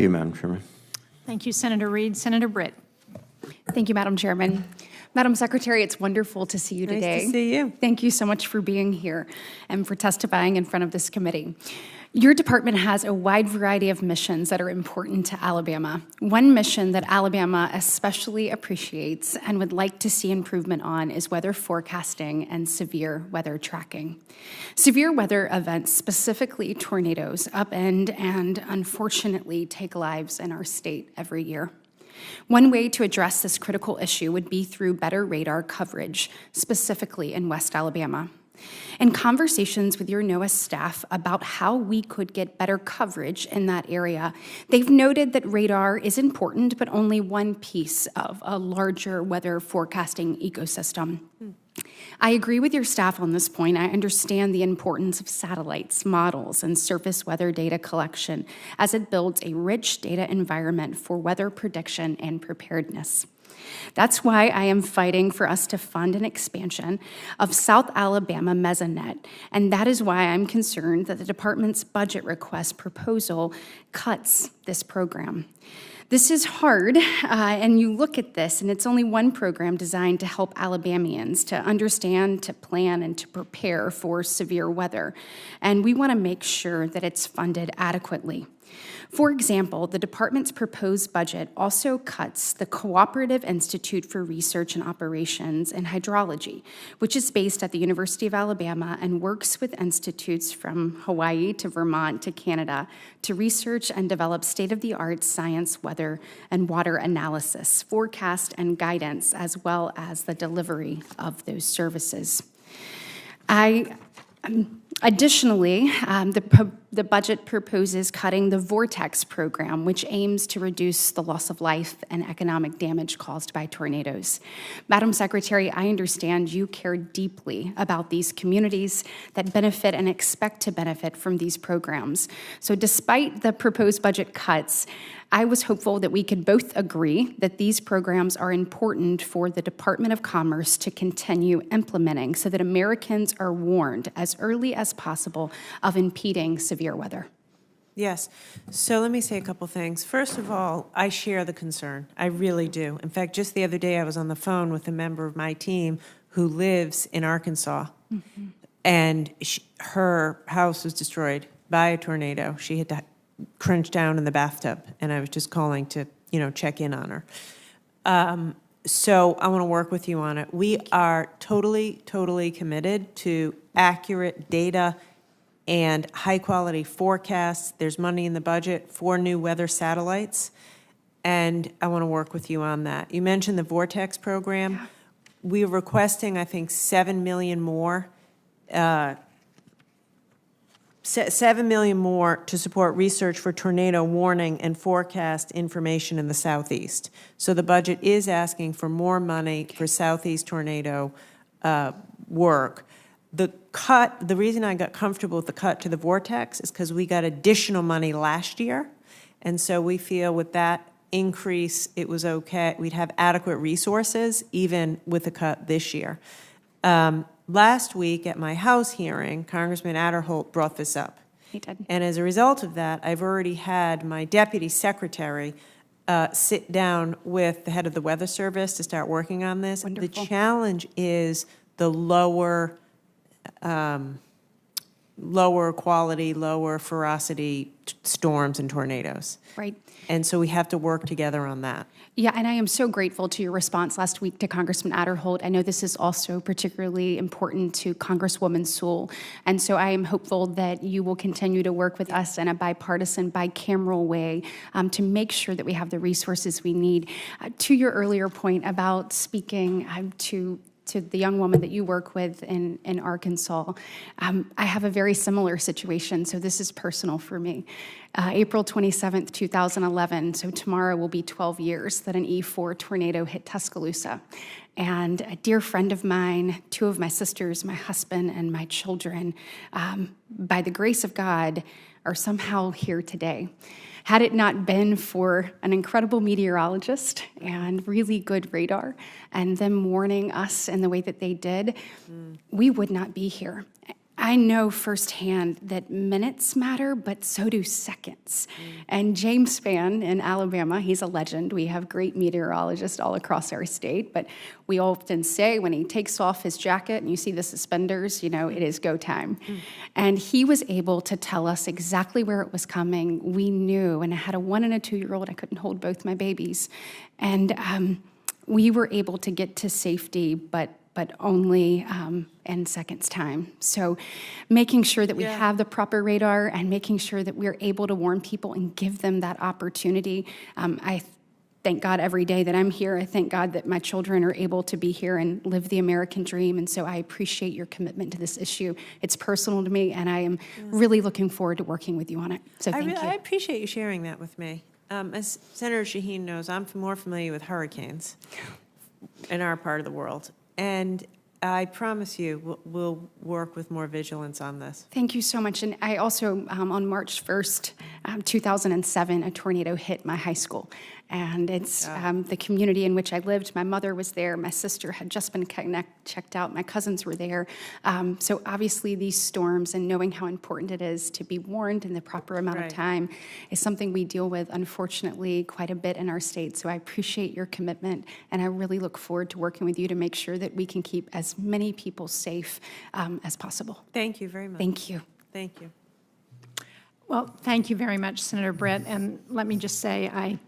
Thank you, Madam Chairman. Thank you, Senator Reed. Senator Britt. Thank you, Madam Chairman. Madam Secretary, it's wonderful to see you today. Nice to see you. Thank you so much for being here and for testifying in front of this committee. Your department has a wide variety of missions that are important to Alabama. One mission that Alabama especially appreciates and would like to see improvement on is weather forecasting and severe weather tracking. Severe weather events, specifically tornadoes, upend and unfortunately take lives in our state every year. One way to address this critical issue would be through better radar coverage, specifically in West Alabama. In conversations with your NOAA staff about how we could get better coverage in that area, they've noted that radar is important, but only one piece of a larger weather forecasting ecosystem. I agree with your staff on this point. I understand the importance of satellites, models, and surface weather data collection as it builds a rich data environment for weather prediction and preparedness. That's why I am fighting for us to fund an expansion of South Alabama Mesonet, and that is why I'm concerned that the department's budget request proposal cuts this program. This is hard, and you look at this, and it's only one program designed to help Alabamians to understand, to plan, and to prepare for severe weather, and we want to make sure that it's funded adequately. For example, the department's proposed budget also cuts the Cooperative Institute for Research and Operations in Hydrology, which is based at the University of Alabama and works with institutes from Hawaii to Vermont to Canada to research and develop state-of-the-art science, weather, and water analysis, forecast, and guidance, as well as the delivery of those services. Additionally, the budget proposes cutting the Vortex program, which aims to reduce the loss of life and economic damage caused by tornadoes. Madam Secretary, I understand you care deeply about these communities that benefit and expect to benefit from these programs. So despite the proposed budget cuts, I was hopeful that we could both agree that these programs are important for the Department of Commerce to continue implementing so that Americans are warned as early as possible of impeding severe weather. Yes. So let me say a couple things. First of all, I share the concern. I really do. In fact, just the other day, I was on the phone with a member of my team who lives in Arkansas, and her house was destroyed by a tornado. She had to crunch down in the bathtub, and I was just calling to, check in on her. So I want to work with you on it. We are totally committed to accurate data and high-quality forecasts. There's money in the budget for new weather satellites, and I want to work with you on that. You mentioned the Vortex program. Yeah. We are requesting, I think, $7 million more. $7 million more to support research for tornado warning and forecast information in the Southeast. So the budget is asking for more money for Southeast tornado work. The reason I got comfortable with the cut to the Vortex is because we got additional money last year, and so we feel with that increase, it was okay. We'd have adequate resources even with the cut this year. Last week at my House hearing, Congressman Adderholt brought this up. He did. And as a result of that, I've already had my deputy secretary sit down with the head of the Weather Service to start working on this. Wonderful. The challenge is the lower quality, lower ferocity storms and tornadoes. Right. And so we have to work together on that. Yeah, and I am so grateful to your response last week to Congressman Adderholt. I know this is also particularly important to Congresswoman Sewell, and so I am hopeful that you will continue to work with us in a bipartisan, bicameral way to make sure that we have the resources we need. To your earlier point about speaking to the young woman that you work with in Arkansas, I have a very similar situation, so this is personal for me. April 27th, 2011, so tomorrow will be 12 years that an E4 tornado hit Tuscaloosa. And a dear friend of mine, two of my sisters, my husband, and my children, by the grace of God, are somehow here today. Had it not been for an incredible meteorologist and really good radar and them warning us in the way that they did, we would not be here. I know firsthand that minutes matter, but so do seconds. And James Spann in Alabama, he's a legend. We have great meteorologists all across our state, but we often say when he takes off his jacket and you see the suspenders, it is go time. And he was able to tell us exactly where it was coming. We knew, and I had a 1 and a 2-year-old. I couldn't hold both my babies. And we were able to get to safety, but only in seconds time. So making sure that we have the proper radar and making sure that we're able to warn people and give them that opportunity. I thank God every day that I'm here. I thank God that my children are able to be here and live the American dream. And so I appreciate your commitment to this issue. It's personal to me, and I am really looking forward to working with you on it. So thank you. I appreciate you sharing that with me. As Senator Shaheen knows, I'm more familiar with hurricanes in our part of the world. And I promise you, we'll work with more vigilance on this. Thank you so much. And I also, on March 1st, 2007, a tornado hit my high school. And it's the community in which I lived. My mother was there. My sister had just been checked out. My cousins were there. So obviously these storms and knowing how important it is to be warned in the proper amount of time is something we deal with, unfortunately, quite a bit in our state. So I appreciate your commitment, and I really look forward to working with you to make sure that we can keep as many people safe as possible. Thank you very much. Thank you. Thank you. Well, thank you very much, Senator Britt. And let me just say, I